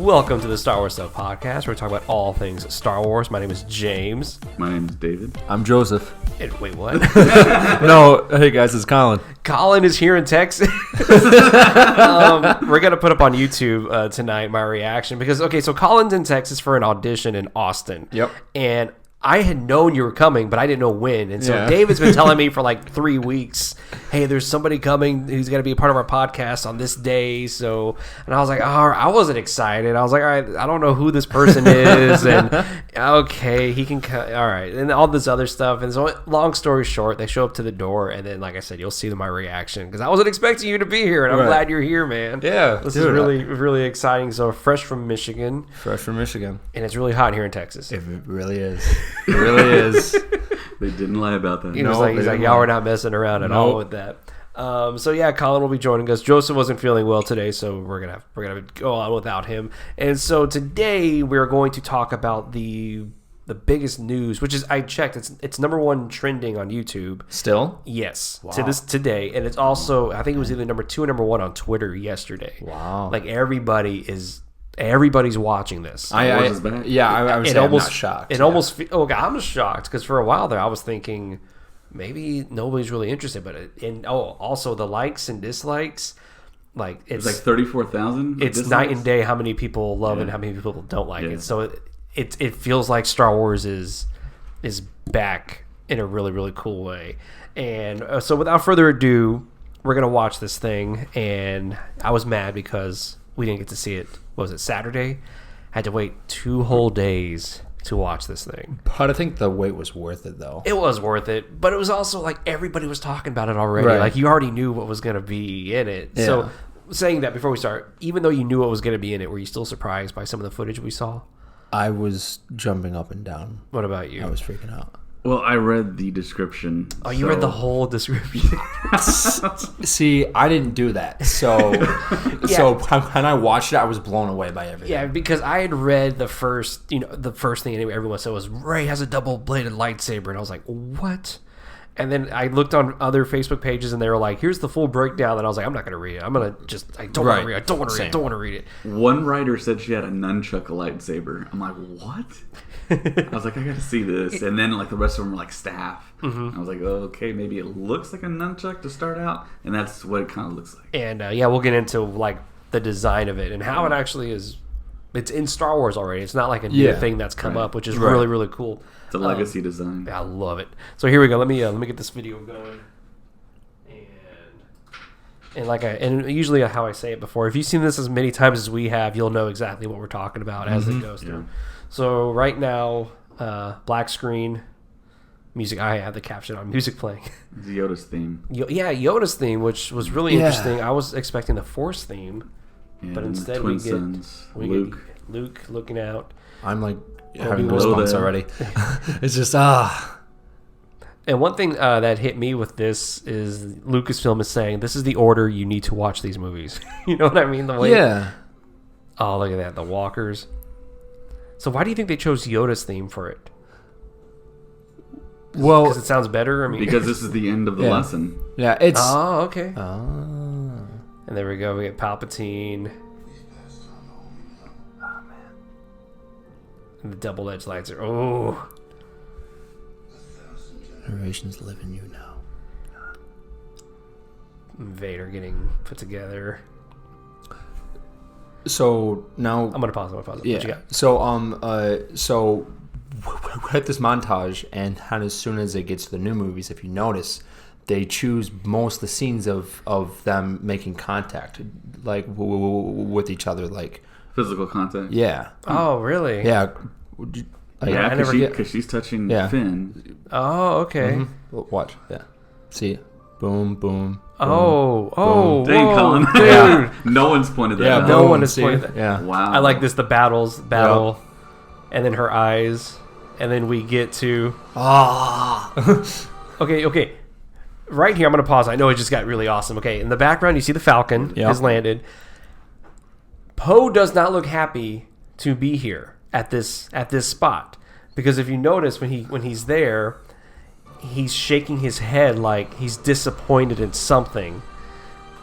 Welcome to the Star Wars Stuff Podcast, where we talk about all things Star Wars. My name is James. My name is David. I'm Joseph. Wait, what? No, hey guys, it's Colin. Colin is here in Texas. We're going to put up on YouTube tonight my reaction because, so Colin's in Texas for an audition in Austin. Yep. And I had known you were coming, but I didn't know when. And so Yeah. David's been telling me for like 3 weeks, hey, there's somebody coming who's going to be a part of our podcast on this day. So, and I was like, I wasn't excited. I was like, all right, I don't know who this person is. And okay, he can, all right. And all this other stuff. And so long story short, they show up to the door. And then, like I said, you'll see my reaction because I wasn't expecting you to be here. And I'm glad you're here, man. Yeah. This is really, really exciting. So fresh from Michigan. And it's really hot here in Texas. It really is. It really is. They didn't lie about that. He's like, y'all were not messing around at all with that. So yeah, Colin will be joining us. Joseph wasn't feeling well today, so we're gonna go on without him. And so today we're going to talk about the biggest news, which is, I checked, it's number one trending on YouTube. Still? Yes. Wow. Today, and it's also, I think it was either number 2 or number 1 on Twitter yesterday. Wow. Like everybody's watching this. I was not shocked. I'm shocked because for a while there I was thinking maybe nobody's really interested, but also the likes and dislikes, like it's like 34,000. It's night and day how many people love it and how many people don't like it. So it feels like Star Wars is back in a really, really cool way. And so without further ado, we're gonna watch this thing. And I was mad because we didn't get to see it. What was it, Saturday? Had to wait 2 whole days to watch this thing. But I think the wait was worth it, though. It was worth it, but it was also like everybody was talking about it already. Right. Like you already knew what was going to be in it. Yeah. So saying that before we start, even though you knew what was going to be in it, were you still surprised by some of the footage we saw? I was jumping up and down. What about you? I was freaking out. Well, I read the description. Oh, you read the whole description? See, I didn't do that. So so when I watched it, I was blown away by everything. Yeah, because I had read the first thing everyone said was Rey has a double-bladed lightsaber, and I was like, what? And then I looked on other Facebook pages, and they were like, here's the full breakdown. And I was like, I'm not going to read it. I'm going to just, I don't want to read it. I don't want to read it. One writer said she had a nunchuck lightsaber. I'm like, what? I was like, I got to see this. And then like the rest of them were like staff. Mm-hmm. I was like, oh, okay, maybe it looks like a nunchuck to start out. And that's what it kind of looks like. And we'll get into like the design of it and how it actually is. It's in Star Wars already. It's not like a new thing that's come up, which is really, really cool. It's a legacy design. I love it. So here we go. Let me get this video going. And usually how I say it before, if you've seen this as many times as we have, you'll know exactly what we're talking about as it goes through. So right now, black screen, music. I have the caption on music playing. It's Yoda's theme. Yoda's theme, which was really interesting. I was expecting the Force theme. And but instead we get Luke looking out. I'm like having goosebumps already. It's just And one thing that hit me with this is Lucasfilm is saying this is the order you need to watch these movies. You know what I mean? Oh, look at that, the walkers. So why do you think they chose Yoda's theme for it? Well, because it sounds better. I mean, because this is the end of the lesson. Yeah, it's okay. And there we go. We get Palpatine. Oh, man. And the double-edged lightsaber. Oh. Generations live in you now. Vader getting put together. So now I'm gonna pause. Yeah. What you got? So we're at this montage, and as soon as it gets to the new movies, if you notice, they choose most of the scenes of them making contact, like with each other, like physical contact. Yeah. Oh, really? Yeah. Because she's touching Finn. Oh, okay. Mm-hmm. Watch. Yeah. See. Boom. Boom. Oh. Dang, Colin. Dude. Yeah. No one's pointed that out. No one has pointed that. Yeah. Wow. I like this. The battle, and then her eyes, and then we get to. Okay. Right here, I'm going to pause. I know it just got really awesome. Okay, in the background, you see the Falcon has landed. Poe does not look happy to be here at this spot, because if you notice when he's there, he's shaking his head like he's disappointed in something.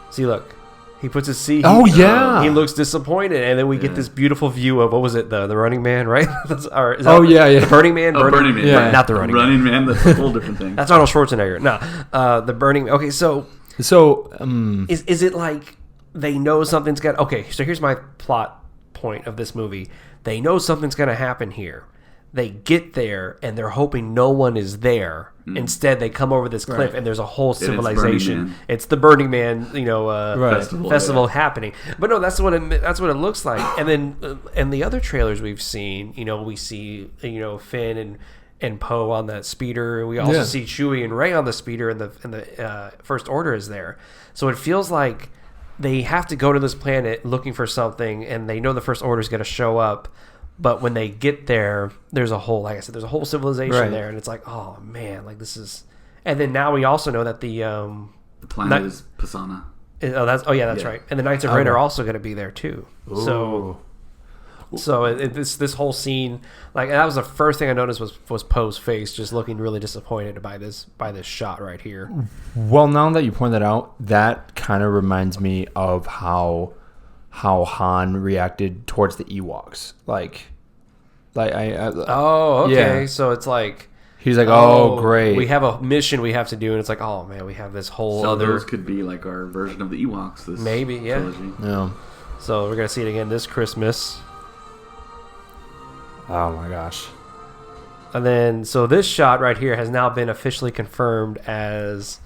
See, look, He puts his C. Oh, yeah. He looks disappointed, and then we get this beautiful view of what was it, the Running Man, right? Or is yeah. The Burning Man. Burning Man. Yeah. Not the Running Man. That's a whole different thing. That's Arnold Schwarzenegger. No, the Burning Man. Okay, so is it like they know something's got? Okay, so here's my plot point of this movie. They know something's going to happen here. They get there and they're hoping no one is there. Instead, they come over this cliff and there's a whole civilization. It's the Burning Man, festival happening. But no, that's what it looks like. And then in the other trailers we've seen, we see Finn and Poe on that speeder. We also see Chewie and Rey on the speeder, and the First Order is there. So it feels like they have to go to this planet looking for something, and they know the First Order is going to show up. But when they get there, there's a whole civilization there, and it's like, oh man, like this is. And then now we also know that the planet is Pisana. That's right. And the Knights of Ren are also going to be there too. Ooh. So this whole scene, like that was the first thing I noticed was Poe's face, just looking really disappointed by this shot right here. Well, now that you point that out, that kind of reminds me of how Han reacted towards the Ewoks. Okay. So it's like he's like, oh, great. We have a mission we have to do, and it's like, oh man, we have this whole other. Those could be like our version of the Ewoks. This maybe, trilogy. Yeah. So we're gonna see it again this Christmas. Oh my gosh. And then, so this shot right here has now been officially confirmed as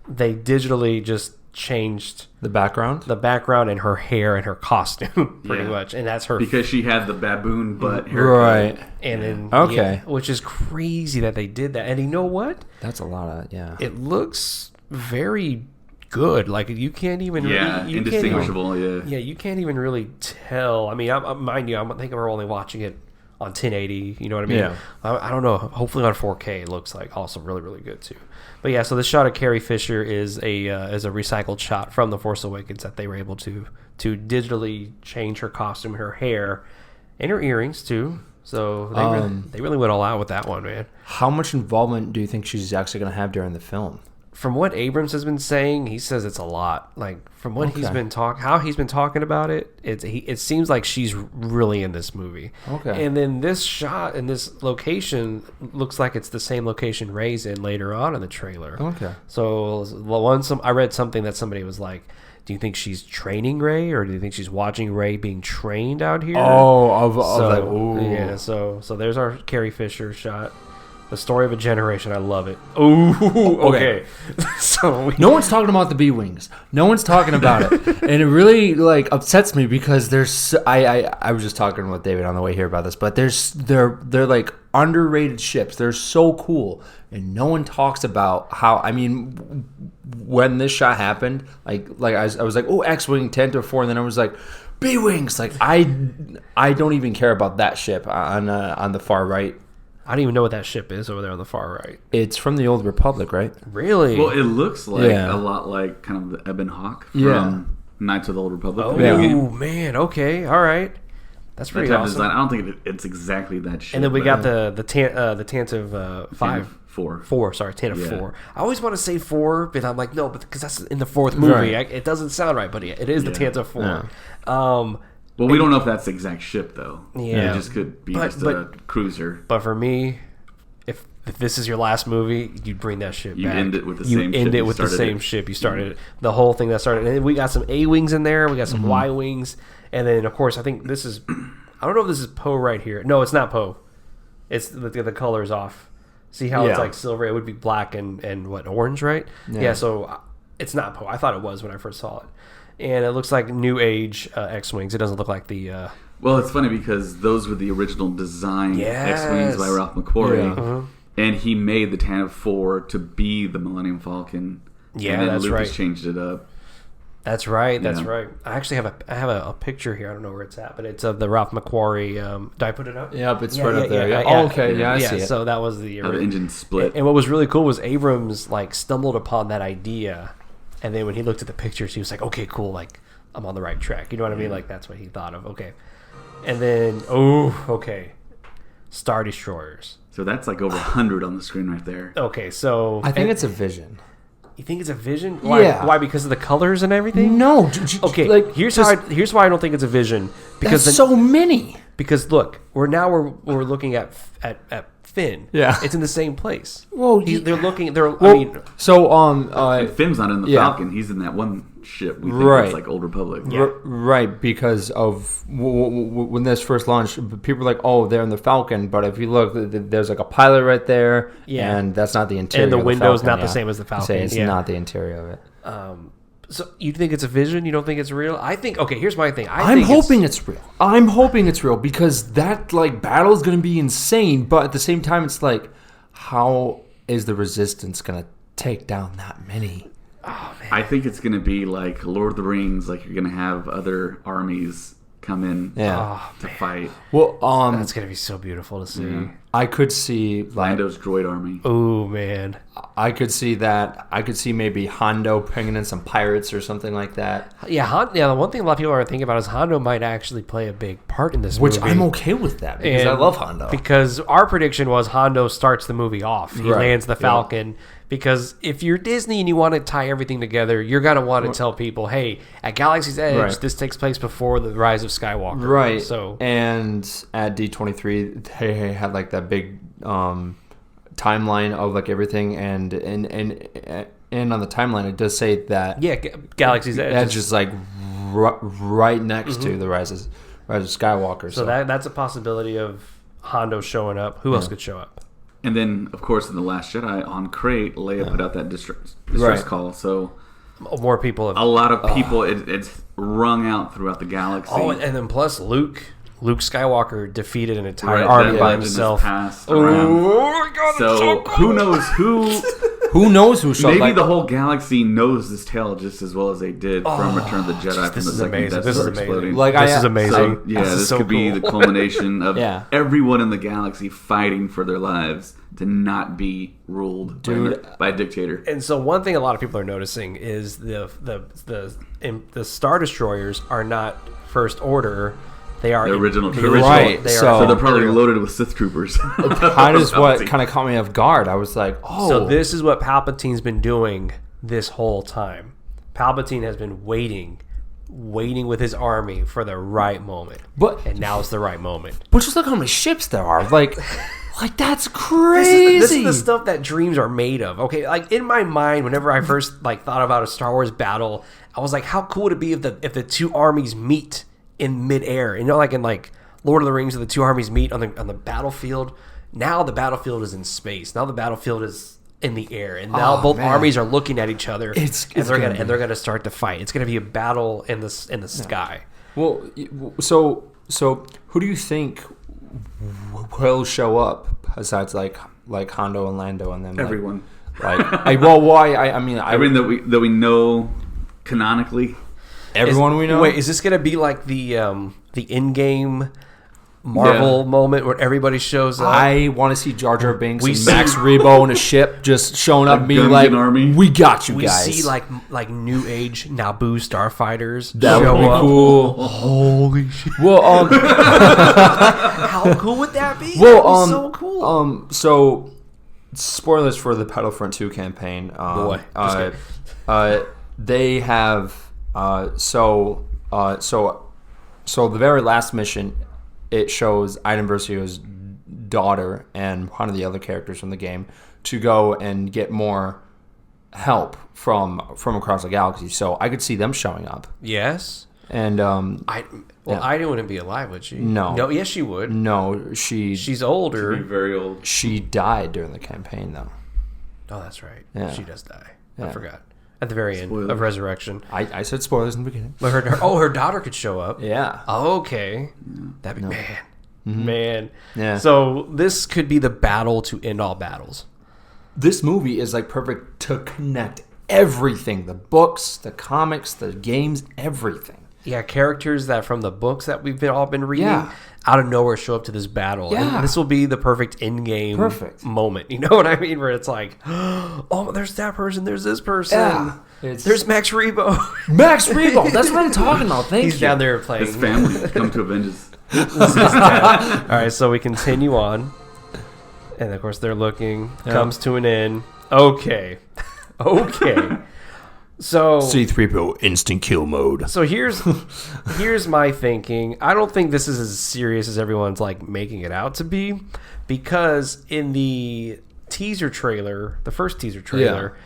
they digitally just changed the background and her hair and her costume pretty much, and that's her because she had the baboon butt haircut. Right. And then which is crazy that they did that. And you know what, that's a lot of it looks very good. Like you can't even indistinguishable. You can't even really tell. I mean, mind you, I think we're only watching it on 1080, you know what I mean? Yeah. I don't know. Hopefully on 4K it looks like also really, really good too. But yeah, so this shot of Carrie Fisher is a recycled shot from The Force Awakens that they were able to digitally change her costume, her hair, and her earrings too. So they really went all out with that one, man. How much involvement do you think she's actually going to have during the film? From what Abrams has been saying, he says it's a lot. Like from what he's been how he's been talking about it, it seems like she's really in this movie. Okay. And then this shot in this location looks like it's the same location Rey's in later on in the trailer. Okay. So I read something that somebody was like, "Do you think she's training Rey, or do you think she's watching Rey being trained out here?" Oh, So there's our Carrie Fisher shot. The story of a generation. I love it. Ooh, okay. So no one's talking about the B-Wings. No one's talking about it. And it really upsets me because there's I was just talking with David on the way here about this, but they're like underrated ships. They're so cool. And no one talks about how, I mean, when this shot happened, I was like, oh, X-Wing 10-4, and then I was like, B-Wings. Like I don't even care about that ship on the far right. I don't even know what that ship is over there on the far right. It's from the Old Republic, right? Really? Well, it looks like a lot like kind of the Ebon Hawk from Knights of the Old Republic. Oh, man. Okay. All right. That's pretty awesome. Design. I don't think it's exactly that ship. And then we got the Tantive 5. 4. Sorry, Tantive 4. I always want to say 4, but I'm like, no, because that's in the 4th movie. Right. It doesn't sound right, but it is the Tantive 4. Yeah. Well, we don't know if that's the exact ship, though. Yeah. It just could be just a cruiser. But for me, if this is your last movie, you'd bring that ship back. You end it with the same ship you started it. The whole thing that started. And then we got some A-Wings in there. We got some Y-Wings. And then, of course, I think this is... I don't know if this is Poe right here. No, it's not Poe. It's the color's off. See how it's like silver? It would be black and what, orange, right? Yeah, so it's not Poe. I thought it was when I first saw it. And it looks like new age X-Wings. It doesn't look like the... Well, it's funny because those were the original design X-Wings by Ralph McQuarrie. Yeah. And he made the Tantive 4 to be the Millennium Falcon. Yeah, and then that's Lucas right. changed it up. That's right. That's right. I actually have a picture here. I don't know where it's at, but it's of the Ralph McQuarrie. Did I put it up? Yep, it's right up there. Oh, okay. Yeah, I see it. So that was the engine split. And what was really cool was Abrams stumbled upon that idea. And then when he looked at the pictures, he was like, okay, cool. Like, I'm on the right track. You know what I mean? Like, that's what he thought of. Okay. And then, Star Destroyers. So that's like over 100 on the screen right there. Okay, so... I think it's a Vision. You think it's a vision? Why? Yeah. Why? Because of the colors and everything? No. Okay. Like, here's why I don't think it's a vision. Because that's so many. Because look, we're looking at Finn. Yeah. It's in the same place. Well, they're looking. They're. Well, I mean, so and Finn's not in the Falcon. He's in that one ship. We think Right. it's like Old Republic. Yeah. Right, because of when this first launched, people were like, "Oh, they're in the Falcon," but if you look, there's like a pilot right there, and that's not the interior. and the of window's Falcon, not the same as the Falcon. It's not the interior of it. So you think it's a vision? You don't think it's real? I think. Okay, here's my thing. I'm hoping it's real. I'm hoping it's real because that like battle is going to be insane. But at the same time, it's like, how is the Resistance going to take down that many? Oh man. I think it's going to be like Lord of the Rings. Like you're going to have other armies come in to fight. Well, that's gonna be so beautiful to see. Yeah. I could see like, Lando's droid army. Oh man. I could see that. I could see maybe Hondo bringing in some pirates or something like that. Yeah, the one thing a lot of people are thinking about is Hondo might actually play a big part in this Which movie. I'm okay with that because I love Hondo. Because our prediction was Hondo starts the movie off. He Right. lands the Falcon. Because if you're Disney and you want to tie everything together, you're going to want to tell people, hey, at Galaxy's Edge, this takes place before the Rise of Skywalker. Right. So, and at D23, they had like that big timeline of like everything, and on the timeline it does say that Galaxy's Edge. Edge is like right next to the Rise of Skywalker. So that's a possibility of Hondo showing up. Who else could show up? And then, of course, in The Last Jedi, on Crate, Leia put out that distress call. So more people have... a lot of people, it's rung out throughout the galaxy. Oh, and then plus Luke Skywalker defeated an entire army by himself. Oh my God! So who knows who? Who knows who showed? Maybe the whole galaxy knows this tale just as well as they did from Return of the Jedi. This from is the second amazing. Death This is Star amazing. exploding. This is amazing. So, this so could be cool. the culmination of Yeah. everyone in the galaxy fighting for their lives to not be ruled by a dictator. And so one thing a lot of people are noticing is the Star Destroyers are not First Order. They are The original the trilogy. Right. So they're probably loaded with Sith troopers. That is what kind of caught me off guard. I was like, oh. So this is what Palpatine's been doing this whole time. Palpatine has been waiting with his army for the right moment. And now it's the right moment. But just look how many ships there are. Like that's crazy. This is the stuff that dreams are made of. Okay, like in my mind, whenever I first thought about a Star Wars battle, I was like, how cool would it be if the two armies meet in midair? You know, like in Lord of the Rings, the two armies meet on the battlefield. Now the battlefield is in space. Now the battlefield is in the air, and now both armies are looking at each other. They're gonna start to fight. It's gonna be a battle in the sky. Well, so who do you think will show up besides like Hondo and Lando and then Everyone. Everyone that we know canonically. Everyone we know. Wait, is this gonna be like the in-game Marvel moment where everybody shows up? I want to see Jar Jar Binks and Max Rebo in a ship just showing up, being like, army. "We got you guys." We see like New Age Naboo starfighters That show would be up. cool. Holy shit! Well, How cool would that be? That'd be so cool. So spoilers for the Battlefront 2 campaign. They have so the very last mission, it shows Iden Versio's daughter and one of the other characters from the game to go and get more help from across the galaxy. So I could see them showing up. Yes. And Iden wouldn't be alive, would she? No. Yes, she would. No, she's older. She'd be very old. She died during the campaign, though. Oh, that's right. Yeah. She does die. Yeah. I forgot. At the very end of Resurrection. I said spoilers in the beginning. But her daughter could show up. Yeah. Oh, okay. That'd be man. Yeah. So this could be the battle to end all battles. This movie is like perfect to connect everything: the books, the comics, the games, everything. Yeah, characters that from the books that we've all been reading out of nowhere show up to this battle. Yeah. And this will be the perfect in-game moment. You know what I mean? Where it's like, oh, there's that person, there's this person. Yeah. There's Max Rebo. Max Rebo, that's what I'm talking about. He's down there playing. His family come to avenge us. All right, so we continue on. And of course, they're looking. Comes to an end. Okay. Okay. So C-3PO instant kill mode. So here's my thinking. I don't think this is as serious as everyone's like making it out to be, because in the teaser trailer, the first teaser trailer,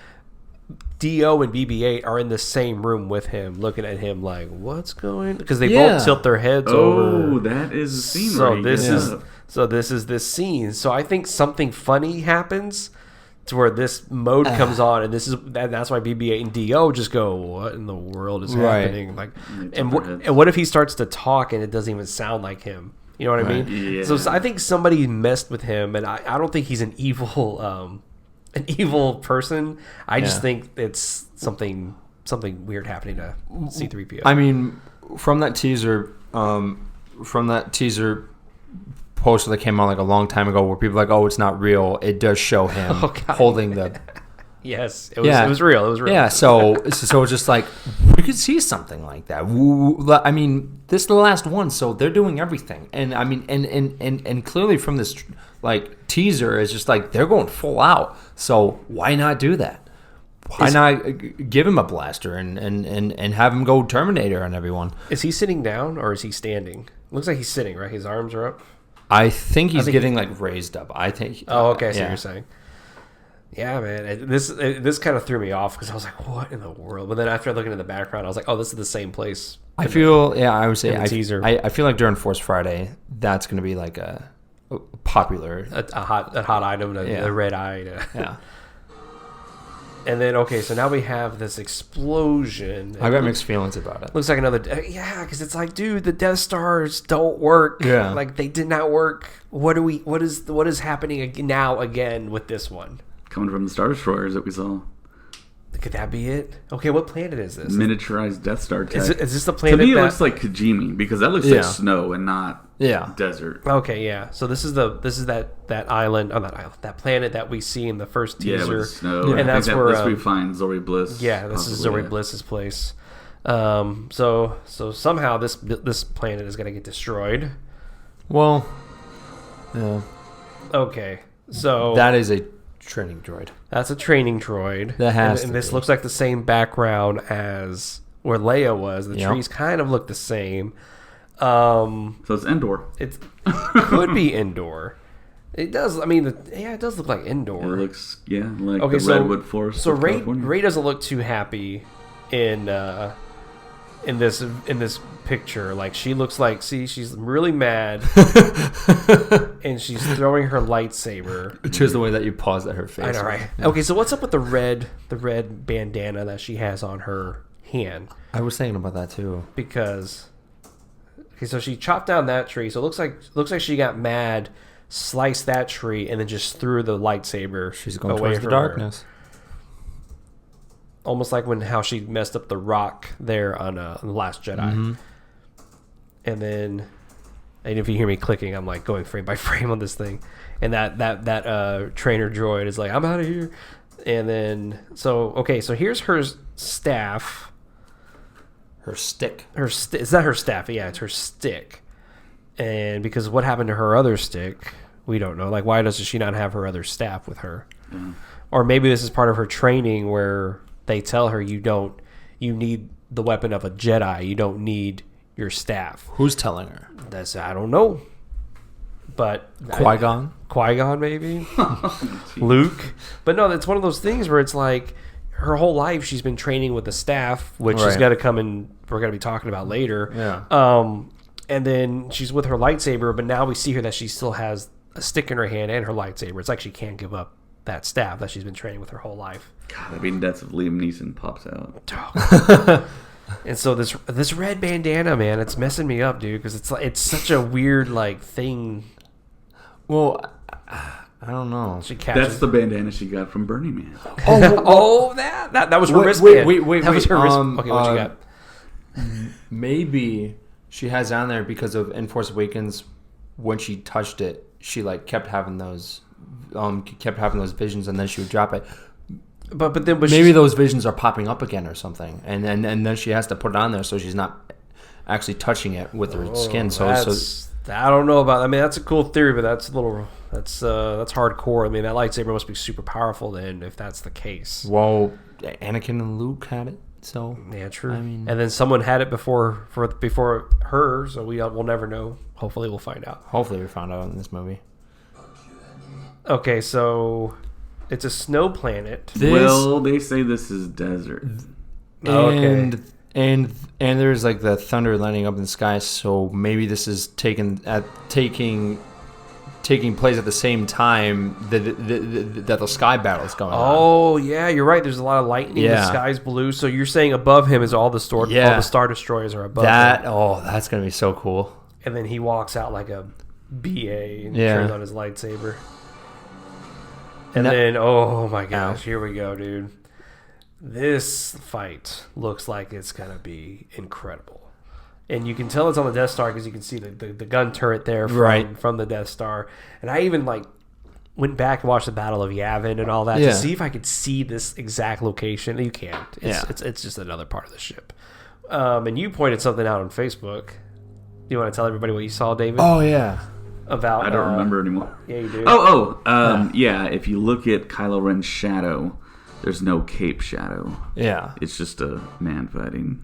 D.O. and BB-8 are in the same room with him, looking at him like, "What's going?" Because they both tilt their heads over. Oh, that is the scene. So this is this scene. So I think something funny happens to where this mode comes on, and that's why BB-8 and D.O. just go, "What in the world is happening?" Like, and what if he starts to talk and it doesn't even sound like him? You know what I mean? Yeah. So I think somebody messed with him, and I don't think he's an evil person. I just think it's something weird happening to C-3PO. I mean, from that teaser poster that came out like a long time ago, where people are like, "Oh, it's not real," it does show him holding the. Yes, it was real. It was real. Yeah, so it's just like we could see something like that. I mean, this is the last one, so they're doing everything, and I mean, and clearly from this like teaser, it's just like they're going full out. So why not do that? Why not give him a blaster and have him go Terminator on everyone? Is he sitting down or is he standing? Looks like he's sitting, right? His arms are up. I think he's getting like raised up. I think. Oh, okay. So you're saying. Yeah, man. This kind of threw me off because I was like, "What in the world?" But then after looking in the background, I was like, "Oh, this is the same place." I feel. Yeah, I would say. Teaser. I feel like during Force Friday, that's going to be like a popular, a hot item, the red eye. Yeah. And then so now we have this explosion. I got mixed feelings about it. Looks like another because it's like, dude, the Death Stars don't work. Yeah, like they did not work. What is happening now again with this one? Coming from the Star Destroyers that we saw. Could that be it? Okay, what planet is this? Miniaturized Death Star tech. Is this the planet? To me, it looks like Kijimi, because that looks like snow and not Yeah. desert. Okay, yeah. So this is that island, that planet that we see in the first teaser. Yeah, with snow. And that's where we find Zori Bliss. Yeah, this is Zori Bliss's place. So somehow this planet is going to get destroyed. Well, yeah. Okay, so that is a training droid. That's a training droid. That has and to this be. looks like the same background as where Leia was. The Yep. trees kind of look the same. So it's Endor. It could be Endor. It does. I mean, it does look like Endor. It looks, like Okay, the redwood forest. So of California. Ray doesn't look too happy in this picture. Like, she looks like, she's really mad, and she's throwing her lightsaber. Just the way that you pause at her face. I know, right? Okay, so what's up with the red bandana that she has on her hand? I was thinking about that too. Because so she chopped down that tree. So it looks like she got mad, sliced that tree, and then just threw the lightsaber. She's going away towards the from darkness. her. Almost like how she messed up the rock there on The Last Jedi. Mm-hmm. And then, and if you hear me clicking, I'm like going frame by frame on this thing. And that trainer droid is like, "I'm out of here." And then, so here's her staff. Her stick. It's not her staff. Yeah, it's her stick. And because what happened to her other stick, we don't know. Like, why does she not have her other staff with her? Mm. Or maybe this is part of her training where they tell her you need the weapon of a Jedi. You don't need your staff. Who's telling her? I don't know. But Qui-Gon maybe? Luke. But no, it's one of those things where it's like her whole life she's been training with the staff, which is going to come in, we're going to be talking about later. Yeah. And then she's with her lightsaber, but now we see her that she still has a stick in her hand and her lightsaber. It's like she can't give up that staff that she's been training with her whole life. God, I mean, that's if Liam Neeson pops out. And so this red bandana, man, it's messing me up, dude, because it's such a weird like thing. Well, I don't know. That's the bandana she got from Burning Man. That was her wristband. Wait. That was her wristband. Okay, what you got? Maybe she has on there because of in Force Awakens. When she touched it, she like kept having those visions, and then she would drop it. But then maybe those visions are popping up again or something, and then she has to put it on there so she's not actually touching it with her skin. So I don't know about. I mean, that's a cool theory, but that's hardcore. I mean, that lightsaber must be super powerful then, if that's the case. Well, Anakin and Luke had it. So Yeah, true. I mean, And then someone had it before her, so we'll never know. Hopefully, we'll find out. hopefully we found out in this movie. Okay, so it's a snow planet. Well, they say this is desert. Okay. And there's like the thunder lighting up in the sky, so maybe this is taking place at the same time that the sky battle is going on. Oh yeah, you're right. There's a lot of lightning. The Yeah. sky's blue. So you're saying above him is all the all the Star Destroyers are above him. That's gonna be so cool. And then he walks out like a BA and Yeah. turns on his lightsaber. And That- then, oh my gosh, here we go, dude. This fight looks like it's going to be incredible. And you can tell it's on the Death Star because you can see the gun turret there from the Death Star. And I even went back and watched the Battle of Yavin and all that to see if I could see this exact location. You can't. It's just another part of the ship. And you pointed something out on Facebook. Do you want to tell everybody what you saw, David? Oh yeah. About I don't remember anymore. Yeah, you do. Yeah. If you look at Kylo Ren's shadow, there's no cape shadow. Yeah. It's just a man fighting.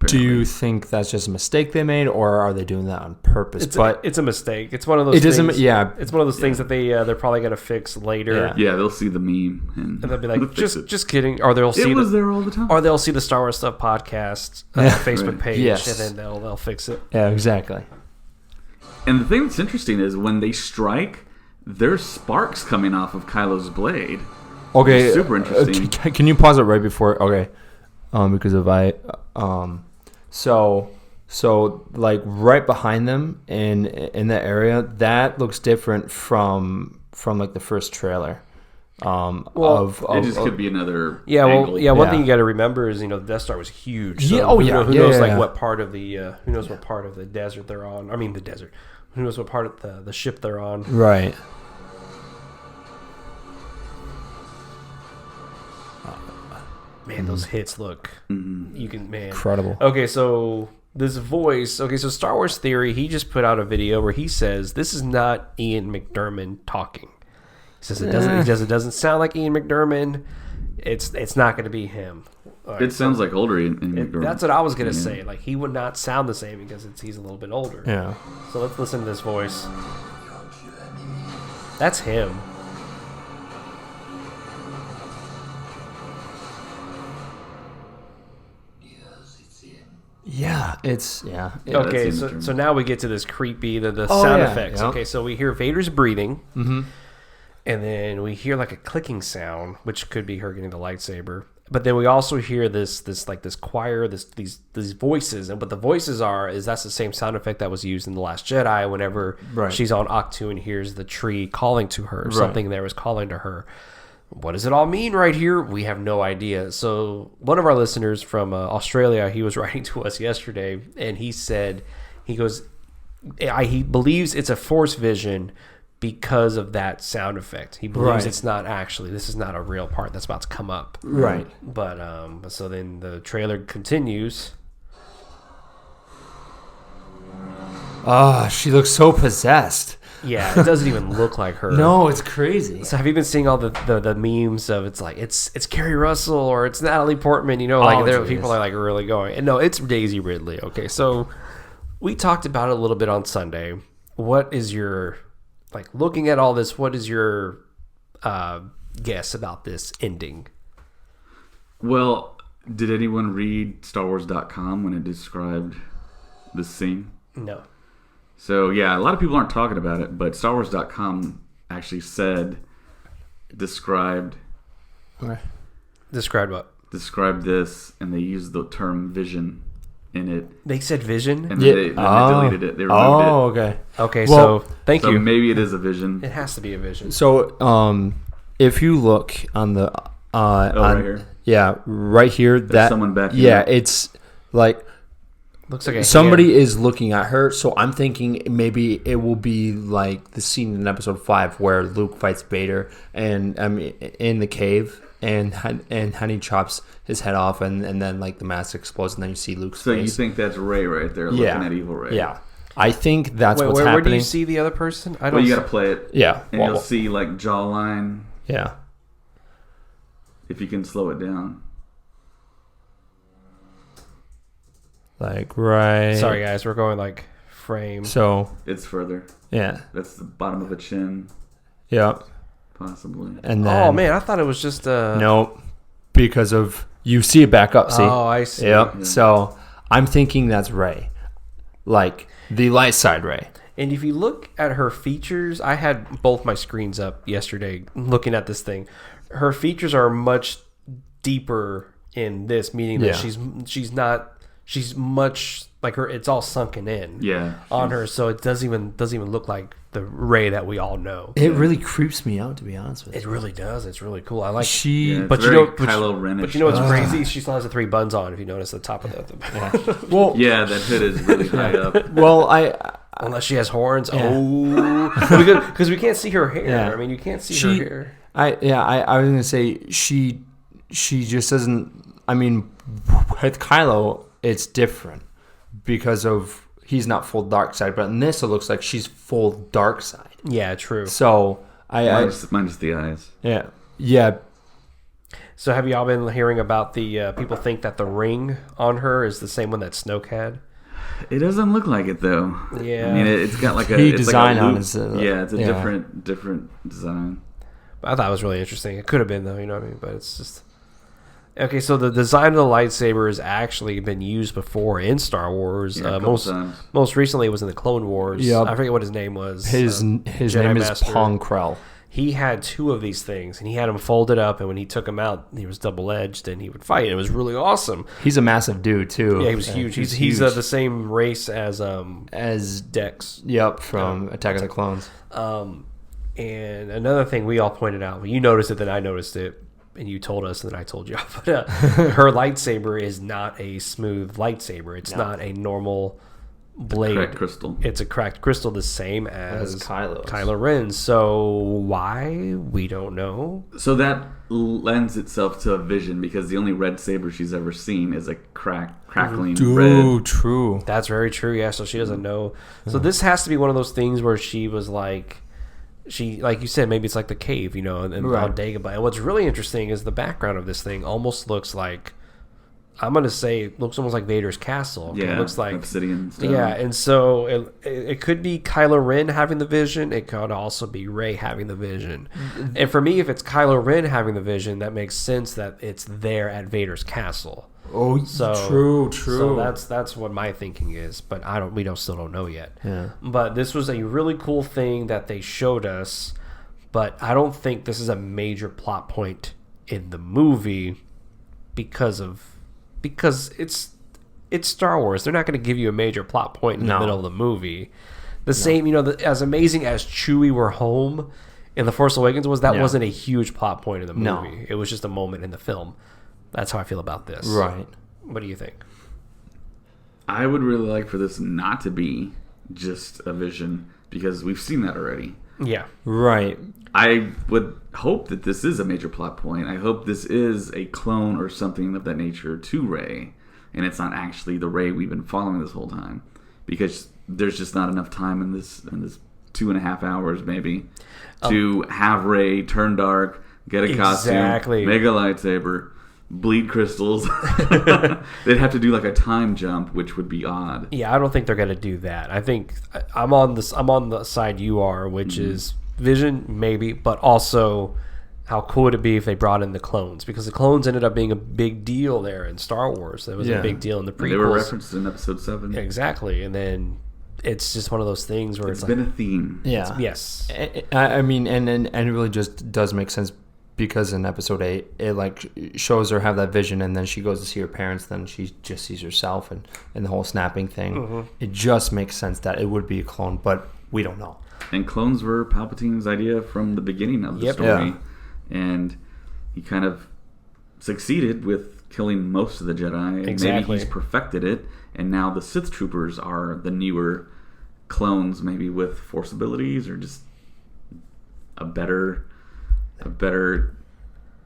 Do you think that's just a mistake they made, or are they doing that on purpose? It's a mistake. It's one of those. It doesn't. Things, Yeah. It's one of those things that they're probably gonna fix later. Yeah, they'll see the meme and And they'll be like, fix it. just kidding. Or they'll see It was there all the time. or they'll see the Star Wars Stuff podcast Facebook Right. page, Yes. and then they'll fix it. Yeah. Exactly. And the thing that's interesting is when they strike, there's sparks coming off of Kylo's blade. Okay. It's super interesting. Can you pause it right before? Okay. Because so like right behind them in that area, that looks different from like the first trailer. It just could be another. Yeah, angle. one thing you got to remember is the Death Star was huge. So Yeah, oh, who yeah, who yeah, knows yeah. what part of the who knows what part of the desert they're on? I mean the desert. Who knows what part of the ship they're on? Right. Man, those hits look. You can Incredible. Okay, so this voice. Okay, so Star Wars Theory. He just put out a video where he says this is not Ian McDiarmid talking. He says it doesn't. It doesn't sound like Ian McDiarmid. It's not going to be him. All right, It sounds like older. that's what I was going to say. Like he would not sound the same because he's a little bit older. Yeah. So let's listen to this voice. That's him. Yeah. It's Yeah, Okay, that's Ian McDiarmid. so now we get to this creepy the sound yeah, effects. yeah. Okay, so we hear Vader's breathing, and then we hear like a clicking sound, which could be her getting the lightsaber. But then we also hear this choir, these voices, but the voices that's the same sound effect that was used in The Last Jedi. Whenever she's on Ahch-To and hears the tree calling to her, something there was calling to her. What does it all mean right here? We have no idea. So one of our listeners from Australia, he was writing to us yesterday, and he said, he believes it's a Force vision because of that sound effect. He believes it's not actually, this is not a real part that's about to come up. right. But so then the trailer continues. Ah, she looks so possessed. Yeah, it doesn't even look like her. No, it's crazy. So have you been seeing all the memes of it's like it's Carrie Russell or it's Natalie Portman? Like geez. people are like really going. And no, it's Daisy Ridley. Okay, so we talked about it a little bit on Sunday. What is your looking at all this? What is your guess about this ending? Well, did anyone read StarWars.com when it described the scene? No. So, yeah, a lot of people aren't talking about it, but StarWars.com actually described Describe what? Described this, and they used the term vision in it. They said vision? And then they deleted it. They removed it. Okay. Okay, Well, so thank So you. maybe it is a vision. It has to be a vision. So, if you look on the right here. yeah, right here, that someone back yeah, here. it's like Looks like a somebody hand. is looking at her. So I'm thinking maybe it will be like the scene in Episode 5 where Luke fights Vader and in the cave. And Honey chops his head off, and then like the mask explodes, and then you see Luke's So face. you think that's Rey right there looking at evil Rey? Yeah, I think that's what's where happening. do you see the other person? I don't. Well, you got to play it. Yeah, And you'll see like jawline yeah. if you can slow it down. like right. Sorry, guys, we're going like frame. So It's further. yeah, That's the bottom of the chin, yep. possibly. And then Oh man, I thought it was just nope, because of you see it back up. See, Oh, I see. yep. Yeah. So I'm thinking that's Rey, like the light side Rey. And if you look at her features, I had both my screens up yesterday looking at this thing. Her features are much deeper in this, meaning that she's much like her. It's all sunken in Yeah. on her, so it doesn't even look like the Rey that we all know. It really creeps me out, to be honest with you. It really does. It's really cool. I like. She, Yeah, it's But you very know- Kylo Ren-ish. But you know what's crazy? She still has the 3 buttons on. If you notice the top of the well, Yeah, that hood is really high up. well, I unless she has horns. Yeah. Oh, because we can't see her hair. Yeah. I mean, you can't see She- her hair. I was gonna say she just doesn't. I mean, with Kylo, it's different because of he's not full dark side, but in this it looks like she's full dark side. Yeah, true. So Minus the eyes. yeah. So have y'all been hearing about the people think that the ring on her is the same one that Snoke had? It doesn't look like it though. Yeah. I mean, it's got like a He it's design like a on loop. his, yeah, it's a yeah. different design. I thought it was really interesting. It could have been though, you know what I mean? But it's just okay. So the design of the lightsaber has actually been used before in Star Wars. Yeah, a couple most times. most recently it was in the Clone Wars. Yep. I forget what his name was. His Jedi name is Master. Pong Krell. He had 2 of these things, and he had them folded up. And when he took them out, he was double edged, and he would fight. It was really awesome. He's a massive dude too. Yeah, he was huge. He's the same race as as Dex. yep from Attack of the Clones. And another thing we all pointed out, well, you noticed it, then I noticed it, and you told us, and then I told you. But her lightsaber is not a smooth lightsaber. It's not a normal blade. Cracked crystal. It's a cracked crystal, the same as Kylo's. Kylo Ren. So why? We don't know. So that lends itself to a vision because the only red saber she's ever seen is a crackling red. True. That's very true. Yeah. So she doesn't know. So this has to be one of those things where she was like. She, like you said, maybe it's like the cave, you know, and Right. on Dagobah. And what's really interesting is the background of this thing almost looks like, I'm going to say, it looks almost like Vader's castle. Yeah, It looks like, obsidian stone. yeah, and so it could be Kylo Ren having the vision. It could also be Rey having the vision. And for me, if it's Kylo Ren having the vision, that makes sense that it's there at Vader's castle. Oh, So true. So that's what my thinking is, but we still don't know yet. Yeah. But this was a really cool thing that they showed us, but I don't think this is a major plot point in the movie because it's Star Wars. They're not going to give you a major plot point in the No. middle of the movie. The same, you know, as amazing as Chewie were home in The Force Awakens was, that Yeah. wasn't a huge plot point in the movie. No. It was just a moment in the film. That's how I feel about this. Right. What do you think? I would really like for this not to be just a vision because we've seen that already. Yeah. Right. I would hope that this is a major plot point. I hope this is a clone or something of that nature to Rey, and it's not actually the Rey we've been following this whole time, because there's just not enough time in this 2.5 hours maybe to have Rey turn dark, get a Exactly. costume, make a lightsaber, bleed crystals. They'd have to do like a time jump, which would be odd. Yeah, I don't think they're going to do that. I think I'm on the side you are, which is vision maybe, but also how cool would it be if they brought in the clones, because the clones ended up being a big deal there in Star Wars. That was a big deal in the prequels. They were referenced in Episode 7. Exactly, and then it's just one of those things where It's it's been like, a theme. Yeah. yes, I mean, and it really just does make sense because in episode 8, it like shows her have that vision, and then she goes to see her parents. Then she just sees herself, and the whole snapping thing. It just makes sense that it would be a clone, but we don't know. And clones were Palpatine's idea from the beginning of the Yep. story. Yeah. And he kind of succeeded with killing most of the Jedi. Exactly. Maybe he's perfected it, and now the Sith troopers are the newer clones, maybe with Force abilities or just a better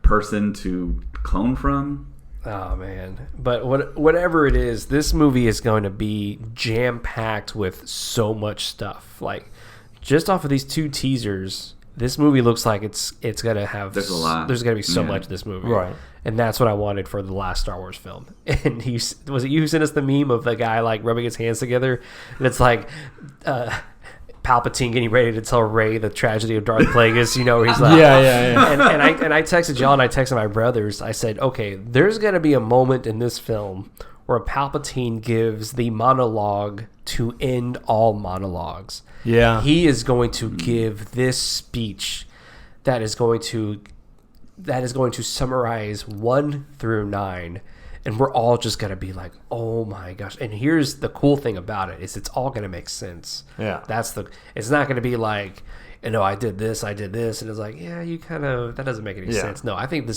person to clone from. oh man. But whatever it is, this movie is going to be jam packed with so much stuff. Like just off of these 2 teasers, this movie looks like it's gonna have. There's a lot. There's gonna be so much in this movie, Right. And that's what I wanted for the last Star Wars film. And was it you who sent us the meme of the guy like rubbing his hands together, and it's like Palpatine getting ready to tell Rey the tragedy of Darth Plagueis. You know, he's like, Yeah. And I texted y'all and I texted my brothers. I said, okay, there's gonna be a moment in this film where Palpatine gives the monologue to end all monologues. Yeah. He is going to give this speech that is going to summarize 1 through 9, and we're all just going to be like, oh my gosh. And here's the cool thing about it is it's all going to make sense. Yeah. It's not going to be like, I did this, and it's like, yeah, you kind of, that doesn't make any sense. No, I think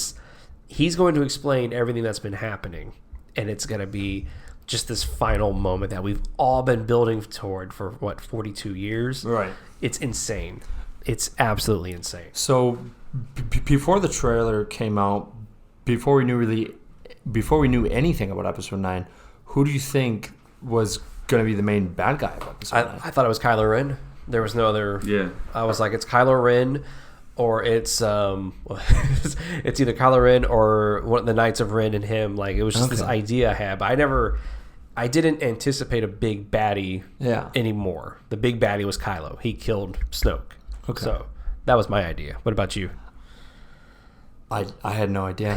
he's going to explain everything that's been happening, and it's going to be just this final moment that we've all been building toward for 42 years. Right. It's insane. It's absolutely insane. So before the trailer came out, before we knew anything about Episode 9, who do you think was going to be the main bad guy of Episode 9? I thought it was Kylo Ren. There was no other. Yeah. I was like, it's Kylo Ren, or it's it's either Kylo Ren or one of the Knights of Ren and him. Like, it was just this idea I had, but I didn't anticipate a big baddie anymore. The big baddie was Kylo. He killed Snoke. Okay. So that was my idea. What about you? I had no idea.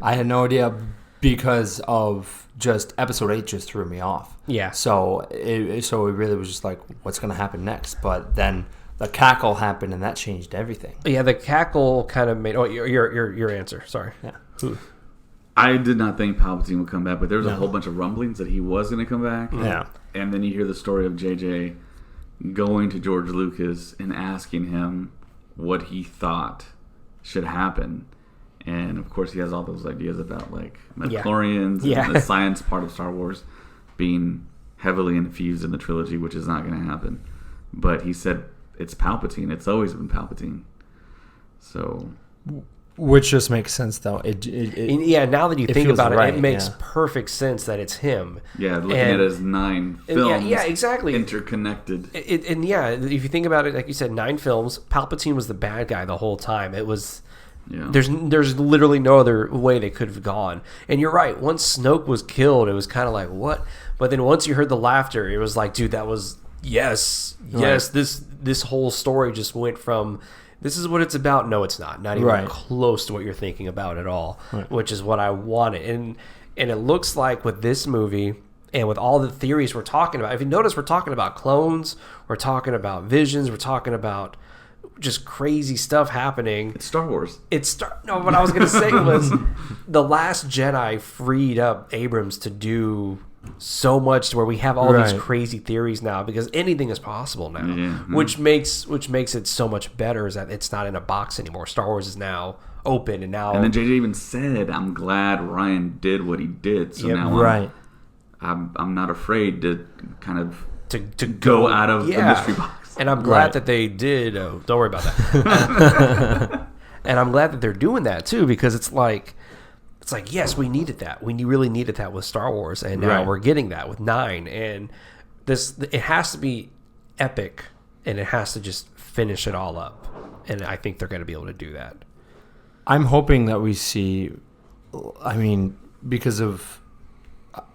I had no idea because of just Episode 8 just threw me off. Yeah. So it really was just like, what's going to happen next? But then the cackle happened, and that changed everything. Yeah, the cackle kind of made. Oh, your answer. Sorry. Yeah. Ooh. I did not think Palpatine would come back, but there was a whole bunch of rumblings that he was going to come back. Yeah. And then you hear the story of JJ going to George Lucas and asking him what he thought should happen. And, of course, he has all those ideas about, like, midichlorians and the science part of Star Wars being heavily infused in the trilogy, which is not going to happen. But he said it's Palpatine. It's always been Palpatine. So... Which just makes sense, though. Now that you think about it, it makes perfect sense that it's him. Yeah, looking at his 9 films. Yeah, exactly. Interconnected. If you think about it, like you said, 9 films, Palpatine was the bad guy the whole time. It was... Yeah. There's literally no other way they could have gone. And you're right. Once Snoke was killed, it was kind of like, what? But then once you heard the laughter, it was like, dude, that was... Yes. This whole story just went from... This is what it's about. No, it's not. Not even close to what you're thinking about at all, which is what I wanted. And it looks like with this movie and with all the theories we're talking about, if you notice, we're talking about clones, we're talking about visions, we're talking about just crazy stuff happening. It's Star Wars. No, what I was going to say was The Last Jedi freed up Abrams to do so much to where we have all these crazy theories now because anything is possible now, which makes it so much better is that it's not in a box anymore. Star Wars is now open and now. And then JJ even said, "I'm glad Ryan did what he did." So now I'm not afraid to kind of to go out of the mystery box. And I'm glad that they did. Oh, don't worry about that. And I'm glad that they're doing that too because it's like, yes, we needed that. We really needed that with Star Wars, and now we're getting that with 9. And it has to be epic, and it has to just finish it all up. And I think they're going to be able to do that. I'm hoping that we see. I mean, because of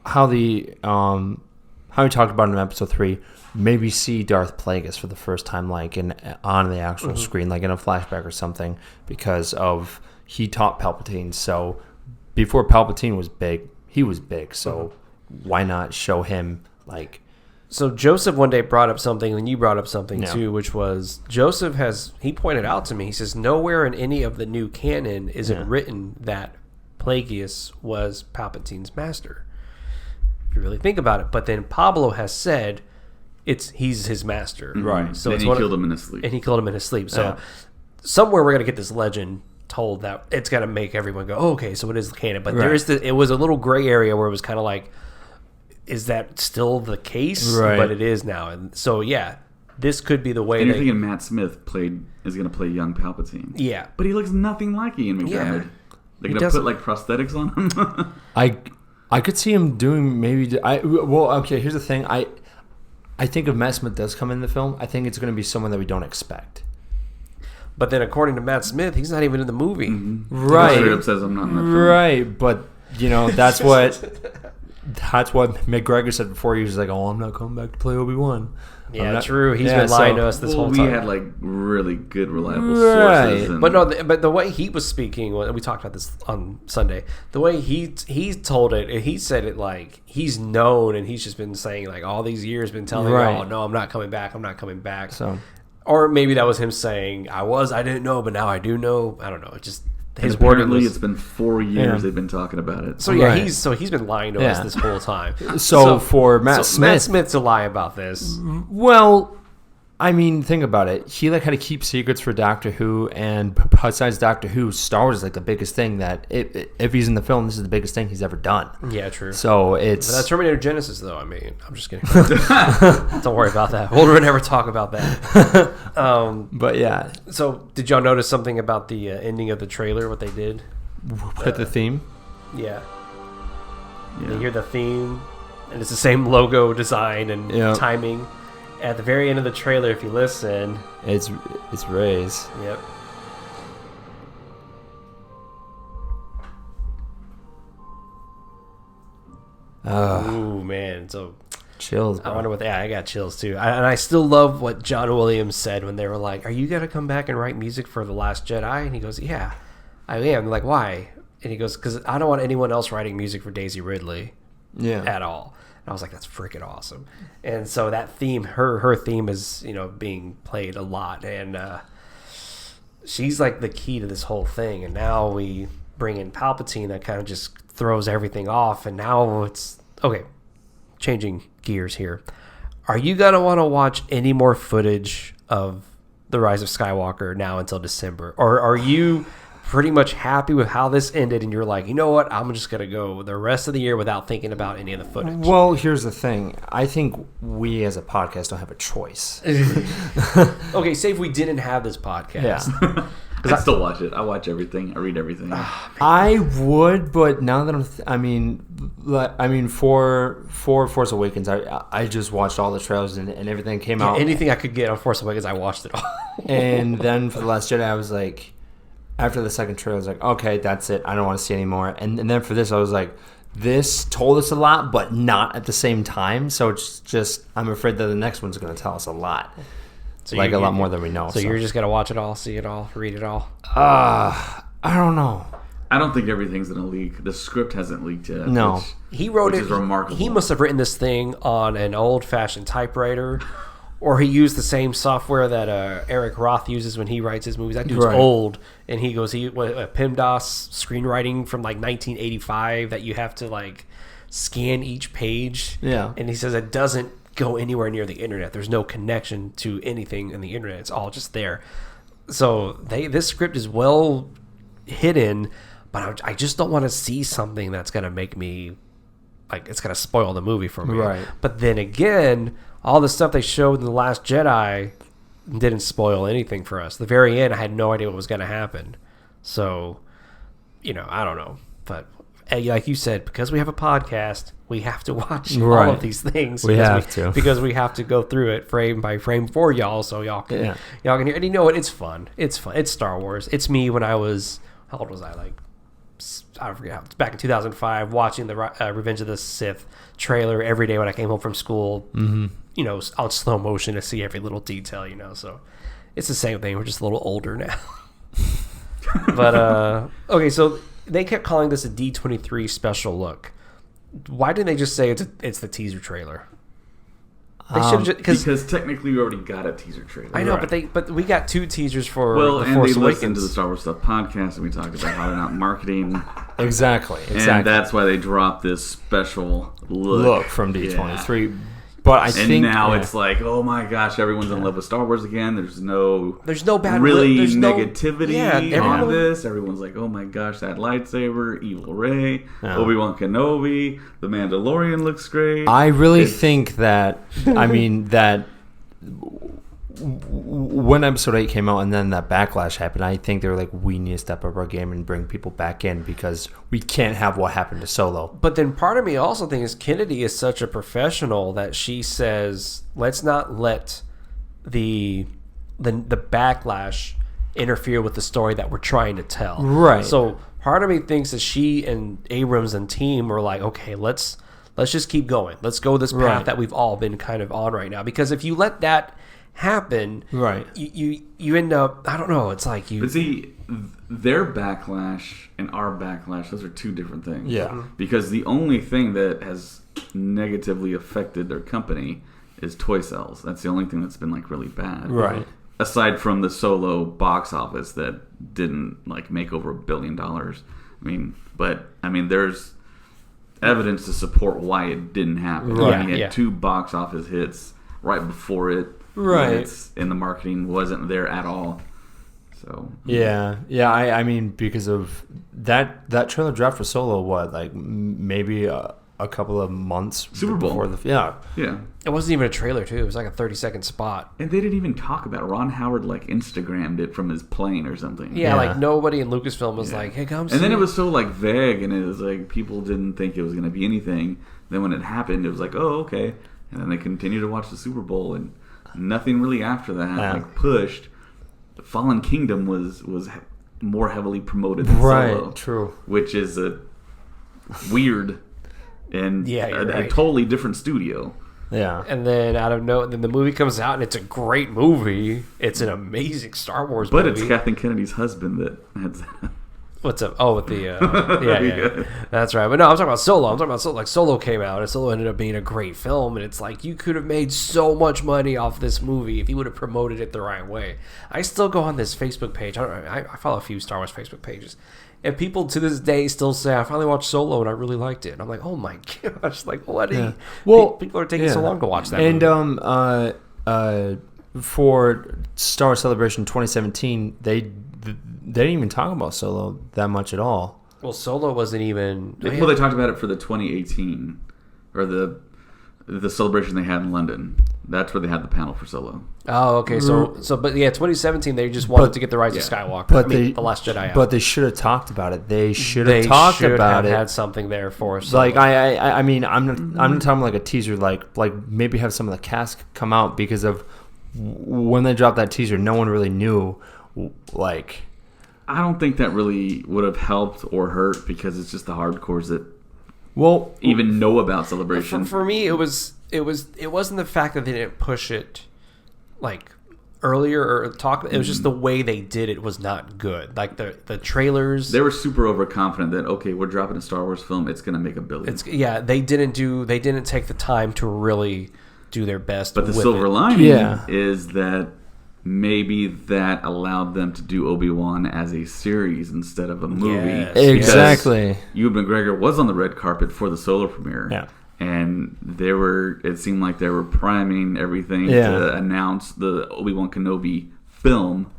how we talked about in Episode 3, maybe see Darth Plagueis for the first time, like on the actual screen, like in a flashback or something, because of he taught Palpatine so. Before Palpatine was big, he was big. So why not show him like? So Joseph one day brought up something, and you brought up something too, which was he pointed out to me. He says nowhere in any of the new canon is it written that Plagueis was Palpatine's master. If you really think about it, but then Pablo has said he's his master, right? So he killed him in his sleep, and he killed him in his sleep. So somewhere we're gonna get this legend told that it's going to make everyone go, oh, okay, so it is canon. But it was a little gray area where it was kind of like, is that still the case? Right. But it is now. And so, this could be the way. And you're thinking Matt Smith is going to play young Palpatine. Yeah. But he looks nothing like Ian McDiarmid. Yeah. They're going to put like prosthetics on him. I could see him doing here's the thing. I think if Matt Smith does come in the film, I think it's going to be someone that we don't expect. But then, according to Matt Smith, he's not even in the movie. Right. He straight up says I'm not in that film. Right, but that's what McGregor said before. He was like, "Oh, I'm not coming back to play Obi-Wan." Yeah, true. He's been lying to us this whole time. We had like really good, reliable sources. And, but the way he was speaking, we talked about this on Sunday. The way he told it, he said it like he's known, and he's just been saying like all these years, been telling y'all, no, I'm not coming back. I'm not coming back. So, or maybe that was him saying I didn't know, but now I do know. I don't know. It just. His apparently, it's been 4 years they've been talking about it. So yeah, he's been lying to us this whole time. So for Matt Smith to lie about this, well, I mean, think about it. He like had to keep secrets for Doctor Who, and besides Doctor Who, Star Wars is like the biggest thing that if he's in the film, this is the biggest thing he's ever done. Yeah, true. So it's but that's Terminator Genesis, though. I mean, I'm just kidding. Don't worry about that. We'll never talk about that. But yeah. So did y'all notice something about the ending of the trailer? What they did with the theme? Yeah. You hear the theme, and it's the same logo design and timing. At the very end of the trailer, if you listen, it's Rey's. Yep. Ooh, man. So chills, bro. I wonder what I got chills too. And I still love what John Williams said when they were like, "Are you gonna come back and write music for The Last Jedi?" And he goes, "Yeah, I am." They're like, "Why?" And he goes, "Because I don't want anyone else writing music for Daisy Ridley at all." I was like, that's freaking awesome. And so that theme, her theme is, being played a lot. And she's like the key to this whole thing. And now we bring in Palpatine that kind of just throws everything off. And now it's, okay, changing gears here. Are you going to want to watch any more footage of The Rise of Skywalker now until December? Or are you pretty much happy with how this ended, and you're like, you know what, I'm just going to go the rest of the year without thinking about any of the footage? Well, here's the thing. I think we as a podcast don't have a choice. Okay, say if we didn't have this podcast. Yeah. I still watch it. I watch everything. I read everything. I would, but now that for Force Awakens, I just watched all the trailers and everything came out. Anything I could get on Force Awakens, I watched it all. And then for The Last Jedi, I was like, after the second trailer, I was like, okay, that's it. I don't want to see anymore. And then for this, I was like, this told us a lot, but not at the same time. So it's just, I'm afraid that the next one's going to tell us a lot. So a lot more than we know. So you're just going to watch it all, see it all, read it all? I don't know. I don't think everything's going to leak. The script hasn't leaked yet. No. He wrote it. Which is remarkable. He must have written this thing on an old-fashioned typewriter. Or he used the same software that Eric Roth uses when he writes his movies. That dude's old, and he goes, PIMDOS screenwriting from like 1985 that you have to like scan each page. Yeah, and he says it doesn't go anywhere near the internet. There's no connection to anything in the internet. It's all just there. So this script is well hidden, but I just don't want to see something that's gonna make me like it's gonna spoil the movie for me. Right. But then again, all the stuff they showed in The Last Jedi didn't spoil anything for us. The very end, I had no idea what was going to happen. So, I don't know. But like you said, because we have a podcast, we have to watch all of these things. Because we have to go through it frame by frame for y'all, so y'all can hear. And you know what? It's fun. It's fun. It's Star Wars. It's me when I was, how old was I? Like, I forget how. It's back in 2005, watching the Revenge of the Sith trailer every day when I came home from school. Mm-hmm. On slow motion to see every little detail. So it's the same thing. We're just a little older now. But okay, so they kept calling this a D23 special look. Why didn't they just say it's the teaser trailer? They should because technically we already got a teaser trailer. I know, but we got 2 teasers for The Force Awakens. They listened to the Star Wars Stuff podcast, and we talked about how they're not marketing. Exactly. And that's why they dropped this special look from D23. Yeah. But I think now it's like, oh my gosh, everyone's in love with Star Wars again. There's no bad negativity on this. Everyone's like, oh my gosh, that lightsaber, evil Rey, Obi-Wan Kenobi, the Mandalorian looks great. I really think that when episode 8 came out and then that backlash happened, I think they were like, we need to step up our game and bring people back in because we can't have what happened to Solo. But then part of me also thinks Kennedy is such a professional that she says, let's not let the backlash interfere with the story that we're trying to tell. Right. So part of me thinks that she and Abrams and team were like, okay, let's just keep going. Let's go this path that we've all been kind of on right now. Because if you let that happen, you end up, I don't know, it's like you... But see, their backlash and our backlash, those are two different things. Yeah. Because the only thing that has negatively affected their company is toy sales. That's the only thing that's been like really bad. Right. Aside from the Solo box office that didn't like make over $1 billion. I mean, there's evidence to support why it didn't happen. Right. It had 2 box office hits right before it. Right. And the marketing wasn't there at all. So yeah. I mean, because of that trailer dropped for Solo, what, like maybe a couple of months Super Bowl before the yeah. It wasn't even a trailer too. It was like a 30-second spot. And they didn't even talk about it. Ron Howard like Instagrammed it from his plane or something. Yeah, like nobody in Lucasfilm was like, "Hey, come." And then it was so like vague, and it was like people didn't think it was going to be anything. Then when it happened, it was like, "Oh, okay." And then they continued to watch the Super Bowl, and nothing really after that like pushed. Fallen Kingdom was more heavily promoted than Solo, true, which is a weird and a totally different studio. Yeah. And then then the movie comes out, and it's a great movie. It's an amazing Star Wars but movie. It's Kathleen Kennedy's husband that has What's up? Oh, with the yeah, that's right. But no, I'm talking about Solo. I'm talking about Solo. Like Solo came out, and Solo ended up being a great film. And it's like you could have made so much money off this movie if you would have promoted it the right way. I still go on this Facebook page. I follow a few Star Wars Facebook pages, and people to this day still say, "I finally watched Solo and I really liked it." And I'm like, "Oh my gosh! Like what? Well, people are taking so long to watch that." And movie. For Star Wars Celebration 2017, they didn't even talk about Solo that much at all. Well, Solo wasn't even... Well, they talked about it for the 2018, or the celebration they had in London. That's where they had the panel for Solo. Oh, okay. But yeah, 2017, they just wanted to get the Rise of Skywalker. But The Last Jedi out. But they should have talked about it. They should have talked about it. Had something there for us. Like I mean, I'm not talking like a teaser. Like maybe have some of the cast come out, because of when they dropped that teaser, no one really knew. Like, I don't think that really would have helped or hurt, because it's just the hardcores that even know about Celebration. For me, it wasn't the fact that they didn't push it like earlier or talk. It was just the way they did it was not good. Like the trailers, they were super overconfident that okay, we're dropping a Star Wars film, it's going to make $1 billion. They didn't take the time to really do their best. But the silver lining is that maybe that allowed them to do Obi-Wan as a series instead of a movie. Yes. Exactly. Ewan McGregor was on the red carpet for the Solo premiere. Yeah. And it seemed like they were priming everything to announce the Obi-Wan Kenobi film,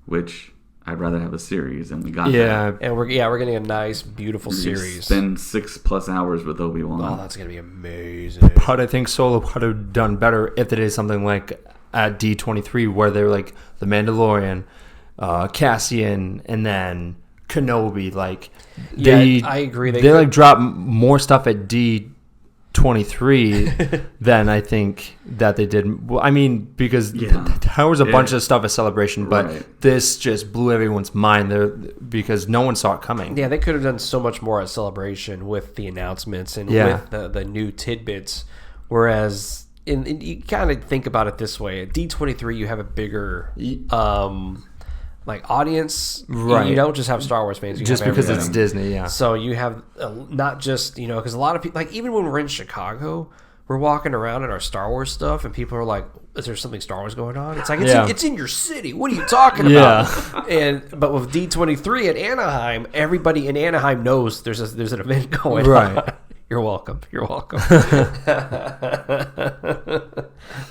which I'd rather have a series, and we got that. And we're getting a nice, beautiful series. Spend 6+ hours with Obi-Wan. Oh, that's gonna be amazing. But I think Solo would have done better if they did something like at D23, where they're like the Mandalorian, Cassian, and then Kenobi. Like, I agree. They like drop more stuff at D23 than I think that they did. Well, I mean, because there was a bunch of stuff at Celebration, but this just blew everyone's mind there because no one saw it coming. Yeah, they could have done so much more at Celebration with the announcements and with the new tidbits, whereas. And you kind of think about it this way: at D23, you have a bigger audience. Right. You don't just have Star Wars fans. You just have because everything. it's Disney, yeah. So you have not just because a lot of people, like even when we're in Chicago, we're walking around in our Star Wars stuff, and people are like, "Is there something Star Wars going on?" It's like it's in your city. What are you talking about? But with D23 at Anaheim, everybody in Anaheim knows there's an event going on. You're welcome.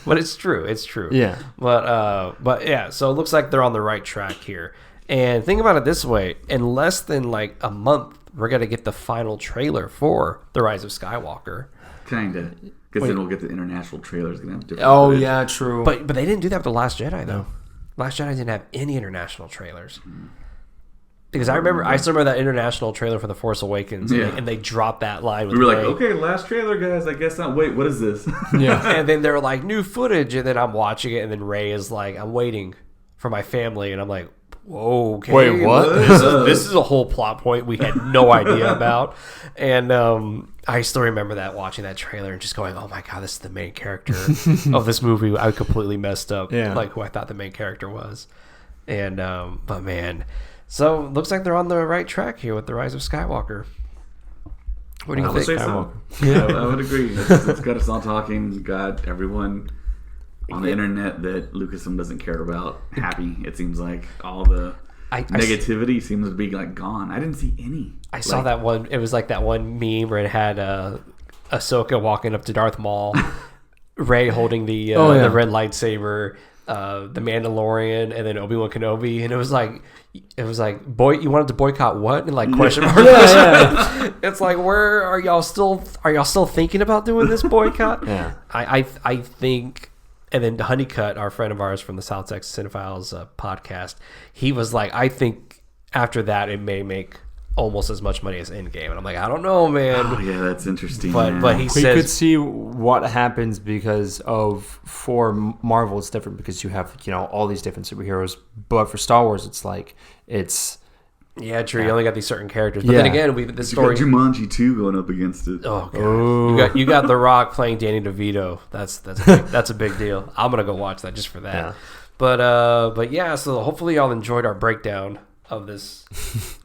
But it's true. Yeah. But yeah. So it looks like they're on the right track here. And think about it this way: in less than like a month, we're gonna get the final trailer for The Rise of Skywalker. Kinda, because then we'll get the international trailers. Gonna have different. Oh yeah, true. But they didn't do that with The Last Jedi though. Last Jedi didn't have any international trailers. Because I still remember that international trailer for The Force Awakens, and they dropped that line. With we were Rey. like, okay, last trailer, guys. I guess not. Wait, what is this? And then they were like, new footage, and then I'm watching it, and then Rey is like, I'm waiting for my family, and I'm like, whoa, okay. Wait, what? This is a whole plot point we had no idea about. And I still remember watching that trailer and just going, oh my God, this is the main character of this movie. I completely messed up like who I thought the main character was. And, but man, so looks like they're on the right track here with the Rise of Skywalker. What do you think? So. Yeah, I would agree. It's got us all talking, got everyone on the internet that Lucasfilm doesn't care about happy. It seems like all the negativity seems to be like gone. I didn't see any. I saw that one. It was like that one meme where it had Ahsoka walking up to Darth Maul, Rey holding the red lightsaber, the Mandalorian, and then Obi-Wan Kenobi, and it was like, boy, you wanted to boycott what? And like question mark. It's like, where are y'all still? Are y'all still thinking about doing this boycott? Yeah. I think. And then Honeycutt, our friend of ours from the South Texas Cinephiles podcast, he was like, I think after that it may make almost as much money as Endgame. And I'm like, I don't know, man. Oh yeah, that's interesting. But he says, we could see what happens because for Marvel it's different because you have all these different superheroes. But for Star Wars, it's like yeah, true. You only got these certain characters, but then again, the story. You got Jumanji 2 going up against it. Oh god, you got The Rock playing Danny DeVito. That's a big deal. I'm gonna go watch that just for that. Yeah. But yeah, so hopefully y'all enjoyed our breakdown of this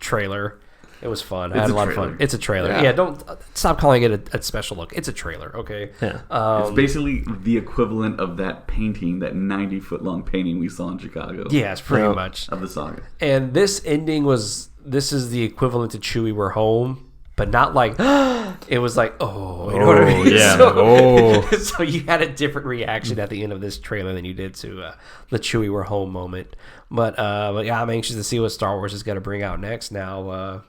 trailer. It was fun. I had a lot of fun. It's a trailer. Yeah, don't stop calling it a special look. It's a trailer, okay? Yeah. It's basically the equivalent of that painting, that 90-foot-long painting we saw in Chicago. Yeah, it's pretty much. Of the saga. And this ending this is the equivalent to Chewie, we're home, but not like, it was like, oh, you know what I mean? Yeah. So you had a different reaction at the end of this trailer than you did to the Chewie, we're home moment. But yeah, I'm anxious to see what Star Wars is going to bring out next now.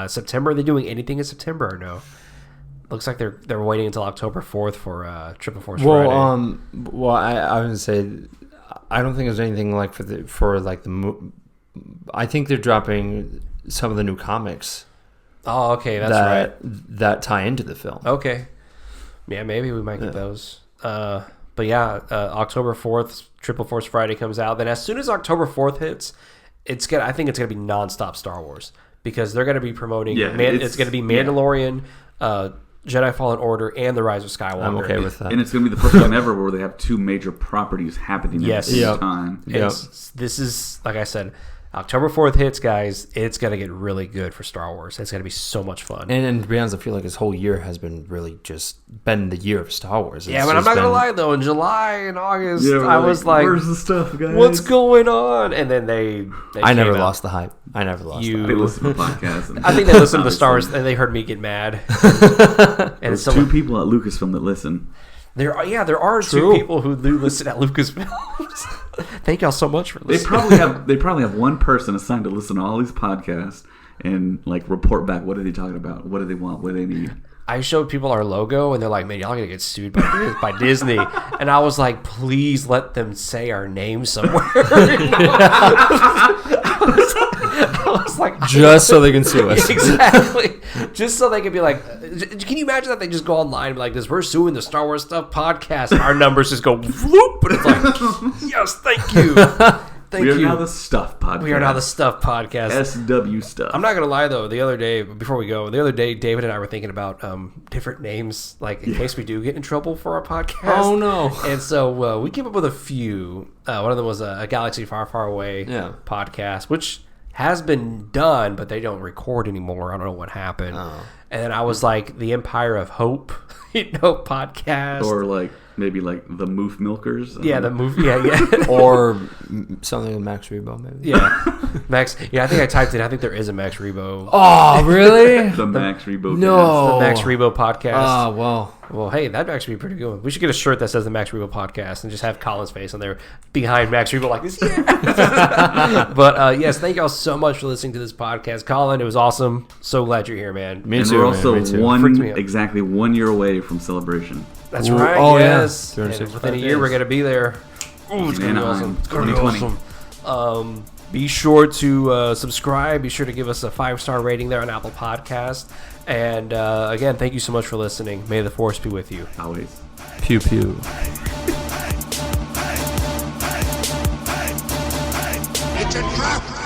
September, are they doing anything in September or no? Looks like they're waiting until October 4th for Triple Force Friday. Well, I would say I don't think there's anything like I think they're dropping some of the new comics. Oh, okay, that's right. That tie into the film. Okay, yeah, maybe we might get those. But yeah, October 4th, Triple Force Friday comes out. Then as soon as October 4th hits, I think it's gonna be nonstop Star Wars because they're gonna be promoting. It's gonna be Mandalorian, Jedi Fallen Order, and the Rise of Skywalker. I'm okay with that. And it's gonna be the first time ever where they have two major properties happening at the same time. This is, like I said, October 4th hits, guys. It's going to get really good for Star Wars. It's going to be so much fun. And to be honest, I feel like this whole year has been really just been the year of Star Wars. But I'm not going to lie, though. In July and August, I was like, where's the stuff, guys? What's going on? And then they I never lost the hype. I never lost the hype. They listen to the podcast. I think they listened to the Star Wars and they heard me get mad. And there's two people at Lucasfilm that listen. There are two people who do listen at Lucasfilms. Thank y'all so much for listening. They probably have one person assigned to listen to all these podcasts and like report back. What are they talking about? What do they want? What do they need? I showed people our logo and they're like, "Man, y'all gonna get sued by Disney." And I was like, "Please let them say our name somewhere." I was like, just so they can sue us. Exactly. Just so they can be like, can you imagine that they just go online and be like this? We're suing the Star Wars Stuff podcast. And our numbers just go whoop, and it's like, yes, thank you. We are now the Stuff podcast. We are now the Stuff podcast. SW Stuff. I'm not gonna lie though. The other day, David and I were thinking about different names, like in case we do get in trouble for our podcast. Oh no! And so we came up with a few. One of them was a Galaxy Far, Far Away podcast, which has been done, but they don't record anymore. I don't know what happened. Oh. And then I was like, the Empire of Hope, podcast, or like maybe like the Moof Milkers. Yeah, the Moof. Yeah. Or something with Max Rebo, maybe. Yeah, Max. Yeah, I think I typed it. I think there is a Max Rebo. Oh, really? The Max Rebo. No, the Max Rebo podcast. Oh, well. Well, hey, that'd actually be pretty good. We should get a shirt that says the Max Rebo podcast and just have Colin's face on there behind Max Rebo like this. Yeah. But yes, thank y'all so much for listening to this podcast. Colin, it was awesome. So glad you're here, man. Me too. We're also exactly 1 year away from Celebration. That's right. Oh, yes. Yeah. Within a year, we're going to be there. Ooh, it's going to be awesome. It's going to be awesome. Be sure to subscribe. Be sure to give us a 5-star rating there on Apple Podcast. And again, thank you so much for listening. May the Force be with you. Always. Pew pew. It's a trap!